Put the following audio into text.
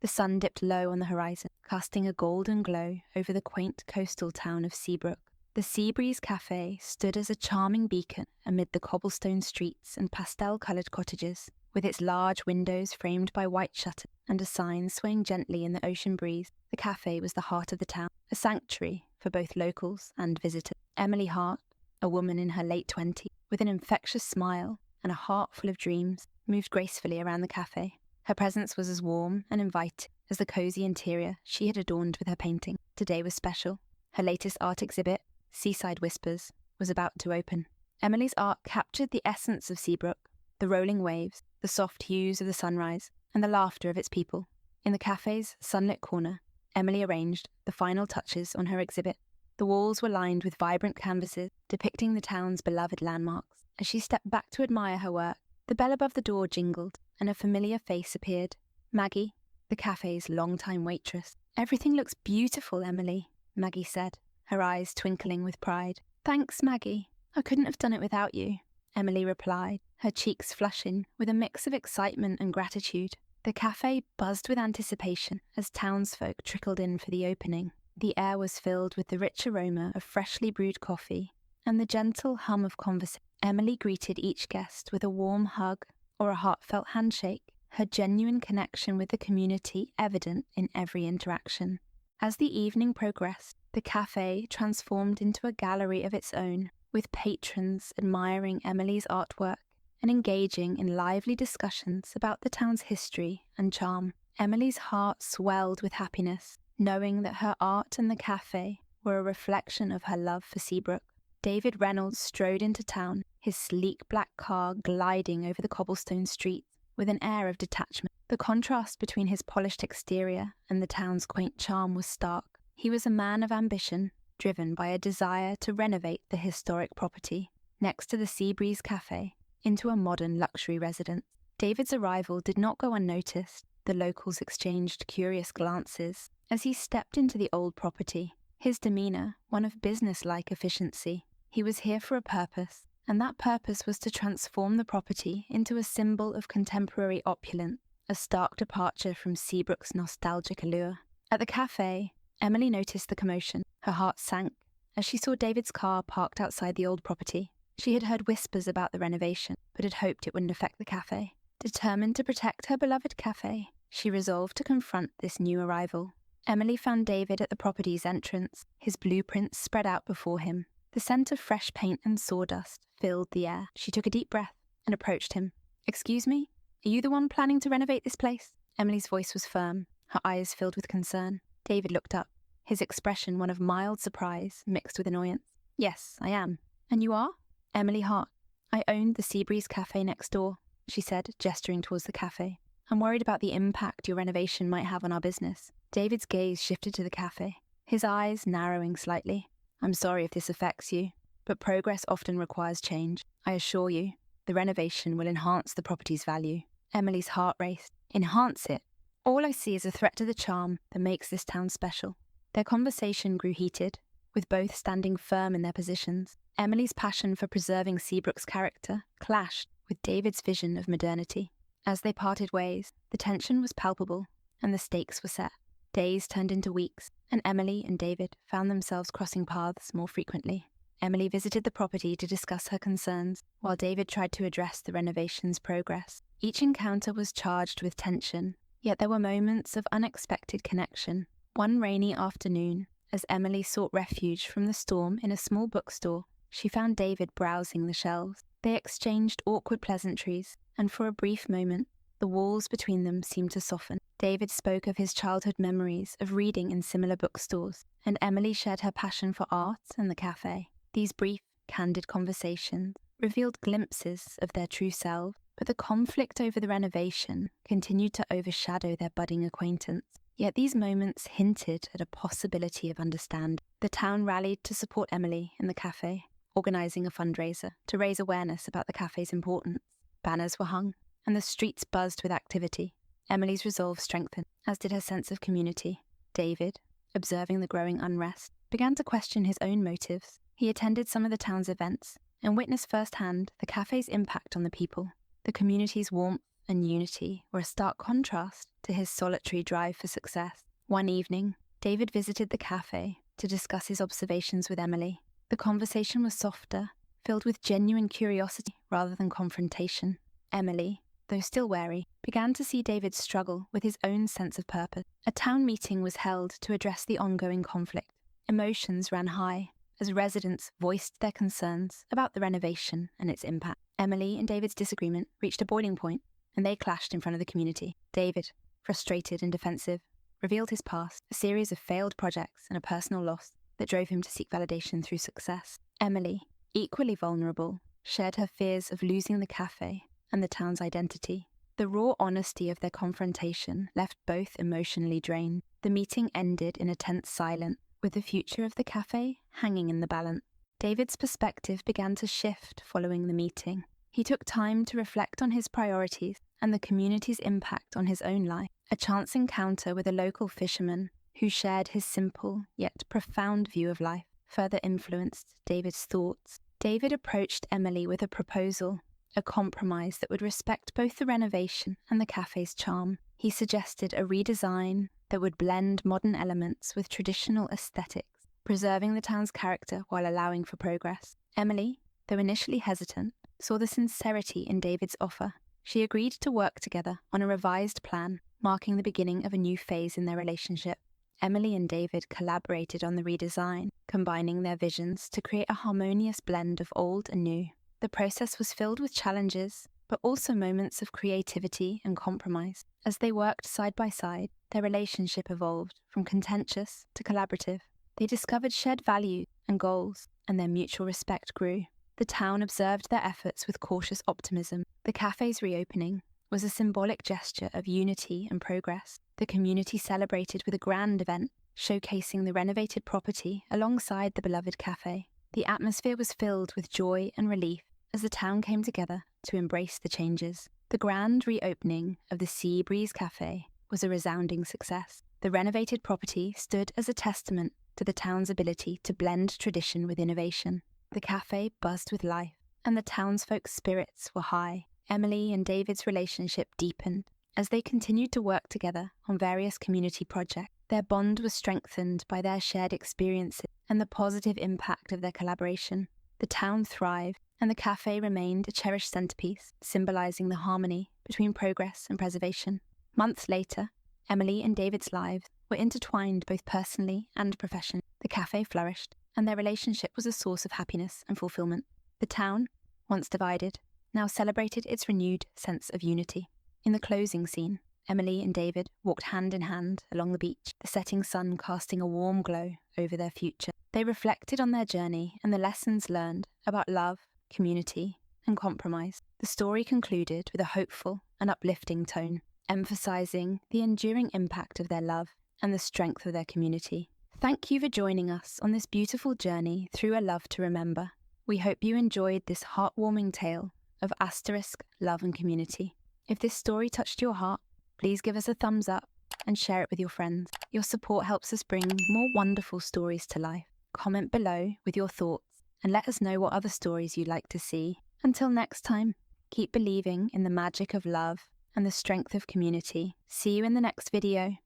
The sun dipped low on the horizon, casting a golden glow over the quaint coastal town of Seabrook. The Seabreeze Cafe stood as a charming beacon amid the cobblestone streets and pastel-coloured cottages, with its large windows framed by white shutters and a sign swaying gently in the ocean breeze. The cafe was the heart of the town, a sanctuary for both locals and visitors. Emily Hart, a woman in her late 20s, with an infectious smile and a heart full of dreams, moved gracefully around the cafe. Her presence was as warm and inviting as the cosy interior she had adorned with her painting. Today was special. Her latest art exhibit, Seaside Whispers, was about to open. Emily's art captured the essence of Seabrook, the rolling waves, the soft hues of the sunrise, and the laughter of its people. In the cafe's sunlit corner, Emily arranged the final touches on her exhibit. The walls were lined with vibrant canvases depicting the town's beloved landmarks. As she stepped back to admire her work, the bell above the door jingled, and a familiar face appeared. Maggie, the cafe's longtime waitress. "Everything looks beautiful, Emily," Maggie said, her eyes twinkling with pride. "Thanks, Maggie. I couldn't have done it without you," Emily replied, her cheeks flushing with a mix of excitement and gratitude. The cafe buzzed with anticipation as townsfolk trickled in for the opening. The air was filled with the rich aroma of freshly brewed coffee and the gentle hum of conversation. Emily greeted each guest with a warm hug or a heartfelt handshake, her genuine connection with the community evident in every interaction. As the evening progressed, the cafe transformed into a gallery of its own, with patrons admiring Emily's artwork and engaging in lively discussions about the town's history and charm. Emily's heart swelled with happiness, knowing that her art and the cafe were a reflection of her love for Seabrook. David Reynolds strode into town, his sleek black car gliding over the cobblestone streets with an air of detachment. The contrast between his polished exterior and the town's quaint charm was stark. He was a man of ambition, driven by a desire to renovate the historic property next to the Seabreeze Cafe into a modern luxury residence. David's arrival did not go unnoticed. The locals exchanged curious glances as he stepped into the old property, his demeanour one of business-like efficiency. He was here for a purpose, and that purpose was to transform the property into a symbol of contemporary opulence, a stark departure from Seabrook's nostalgic allure. At the cafe, Emily noticed the commotion. Her heart sank as she saw David's car parked outside the old property. She had heard whispers about the renovation, but had hoped it wouldn't affect the cafe. Determined to protect her beloved cafe, she resolved to confront this new arrival. Emily found David at the property's entrance, his blueprints spread out before him. The scent of fresh paint and sawdust filled the air. She took a deep breath and approached him. "Excuse me? Are you the one planning to renovate this place?" Emily's voice was firm, her eyes filled with concern. David looked up, his expression one of mild surprise mixed with annoyance. "Yes, I am." "And you are?" "Emily Hart. I owned the Seabreeze Cafe next door," she said, gesturing towards the cafe. "I'm worried about the impact your renovation might have on our business." David's gaze shifted to the cafe, his eyes narrowing slightly. "I'm sorry if this affects you, but progress often requires change. I assure you, the renovation will enhance the property's value." Emily's heart raced. "Enhance it? All I see is a threat to the charm that makes this town special." Their conversation grew heated, with both standing firm in their positions. Emily's passion for preserving Seabrook's character clashed with David's vision of modernity. As they parted ways, the tension was palpable, and the stakes were set. Days turned into weeks, and Emily and David found themselves crossing paths more frequently. Emily visited the property to discuss her concerns, while David tried to address the renovation's progress. Each encounter was charged with tension, yet there were moments of unexpected connection. One rainy afternoon, as Emily sought refuge from the storm in a small bookstore, she found David browsing the shelves. They exchanged awkward pleasantries, and for a brief moment, the walls between them seemed to soften. David spoke of his childhood memories of reading in similar bookstores, and Emily shared her passion for art and the cafe. These brief, candid conversations revealed glimpses of their true selves, but the conflict over the renovation continued to overshadow their budding acquaintance. Yet these moments hinted at a possibility of understanding. The town rallied to support Emily in the cafe, organising a fundraiser to raise awareness about the cafe's importance. Banners were hung, and the streets buzzed with activity. Emily's resolve strengthened, as did her sense of community. David, observing the growing unrest, began to question his own motives. He attended some of the town's events and witnessed firsthand the cafe's impact on the people. The community's warmth and unity were a stark contrast to his solitary drive for success. One evening, David visited the cafe to discuss his observations with Emily. The conversation was softer, filled with genuine curiosity rather than confrontation. Emily, though still wary, began to see David's struggle with his own sense of purpose. A town meeting was held to address the ongoing conflict. Emotions ran high as residents voiced their concerns about the renovation and its impact. Emily and David's disagreement reached a boiling point, and they clashed in front of the community. David, frustrated and defensive, revealed his past, a series of failed projects and a personal loss that drove him to seek validation through success. Emily, equally vulnerable, shared her fears of losing the cafe and the town's identity. The raw honesty of their confrontation left both emotionally drained. The meeting ended in a tense silence, with the future of the cafe hanging in the balance. David's perspective began to shift following the meeting. He took time to reflect on his priorities and the community's impact on his own life. A chance encounter with a local fisherman who shared his simple yet profound view of life further influenced David's thoughts. David approached Emily with a proposal, a compromise that would respect both the renovation and the cafe's charm. He suggested a redesign that would blend modern elements with traditional aesthetics, preserving the town's character while allowing for progress. Emily, though initially hesitant, saw the sincerity in David's offer. She agreed to work together on a revised plan, marking the beginning of a new phase in their relationship. Emily and David collaborated on the redesign, combining their visions to create a harmonious blend of old and new. The process was filled with challenges, but also moments of creativity and compromise. As they worked side by side, their relationship evolved from contentious to collaborative. They discovered shared values and goals, and their mutual respect grew. The town observed their efforts with cautious optimism. The cafe's reopening was a symbolic gesture of unity and progress. The community celebrated with a grand event, showcasing the renovated property alongside the beloved cafe. The atmosphere was filled with joy and relief as the town came together to embrace the changes. The grand reopening of the Sea Breeze Cafe was a resounding success. The renovated property stood as a testament to the town's ability to blend tradition with innovation. The cafe buzzed with life, and the townsfolk's spirits were high. Emily and David's relationship deepened as they continued to work together on various community projects. Their bond was strengthened by their shared experiences and the positive impact of their collaboration. The town thrived, and the cafe remained a cherished centerpiece, symbolizing the harmony between progress and preservation. Months later, Emily and David's lives were intertwined both personally and professionally. The cafe flourished, and their relationship was a source of happiness and fulfillment. The town, once divided, now celebrated its renewed sense of unity. In the closing scene, Emily and David walked hand in hand along the beach, the setting sun casting a warm glow over their future. They reflected on their journey and the lessons learned about love, community, and compromise. The story concluded with a hopeful and uplifting tone, emphasizing the enduring impact of their love and the strength of their community. Thank you for joining us on this beautiful journey through a love to remember. We hope you enjoyed this heartwarming tale of asterisk, love and community. If this story touched your heart, please give us a thumbs up and share it with your friends. Your support helps us bring more wonderful stories to life. Comment below with your thoughts and let us know what other stories you'd like to see. Until next time, keep believing in the magic of love and the strength of community. See you in the next video.